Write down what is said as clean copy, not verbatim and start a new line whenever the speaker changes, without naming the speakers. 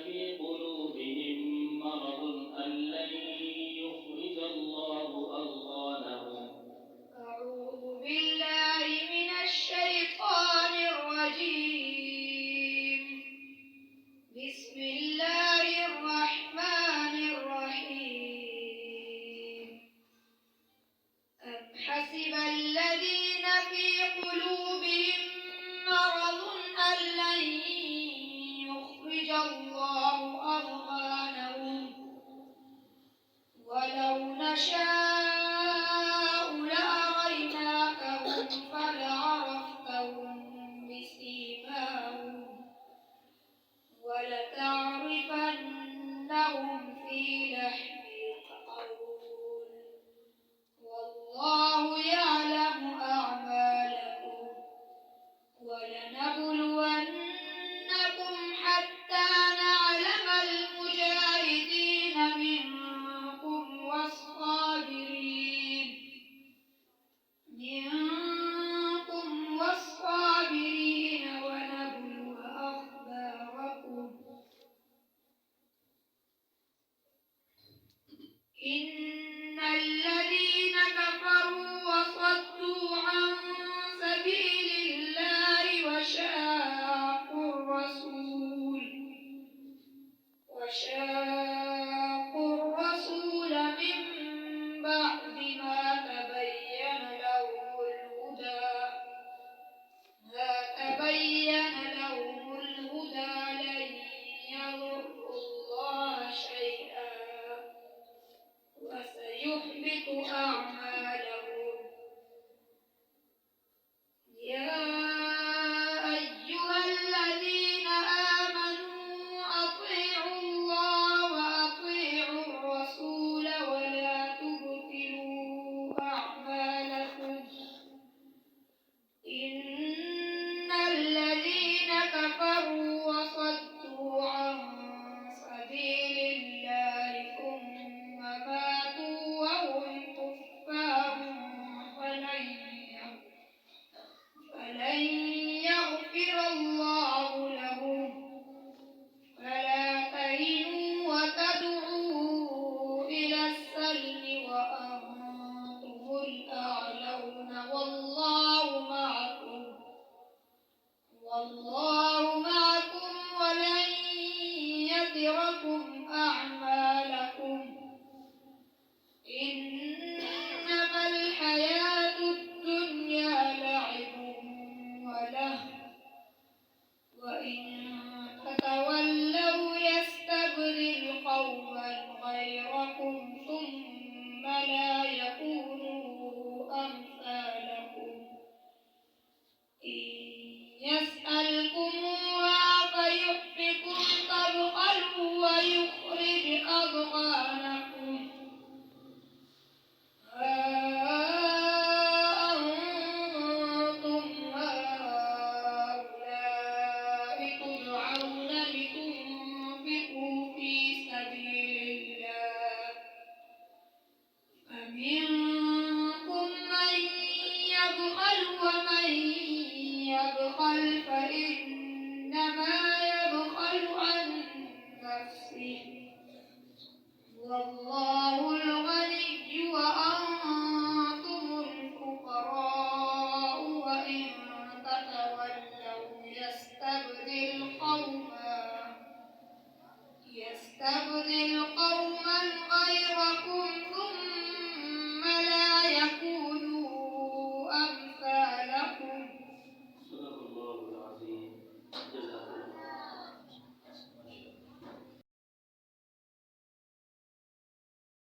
في قلوبهم مرض أن لن يخرج الله أضغانهم.
أعوذ بالله من الشيطان الرجيم. بسم الله الرحمن الرحيم. أم حسب الذين في قلوبهم مرض أن لن يخرج الله أضغانهم ولو نشاء لأريناكهم فلعرفتهم بسيماهم ولتعرفنهم في لحن القول والله يعلم أعمالكم ولنبلونكم حتى نعلم المجاهدين منكم والصابرين ونبلو أخباركم. إن الذين كفروا وصدوا عن سبيل الله وشاقوا الرسول من بعد ما تبين لهم الهدى لن يضروا الله شيئا وسيحبط أعمالهم. يا أيها الذين آمنوا أطيعوا الله وأطيعوا الرسول ولا تبطلوا أعمالكم. إن الذين كفروا وصدوا عن سبيل الله ثم ماتوا وهم كفار فلن يغفر الله لهم. فلا تهنوا وتدعوا إلى السلم وأنتم الأعلون والله معكم ولن يتركم أعمالكم.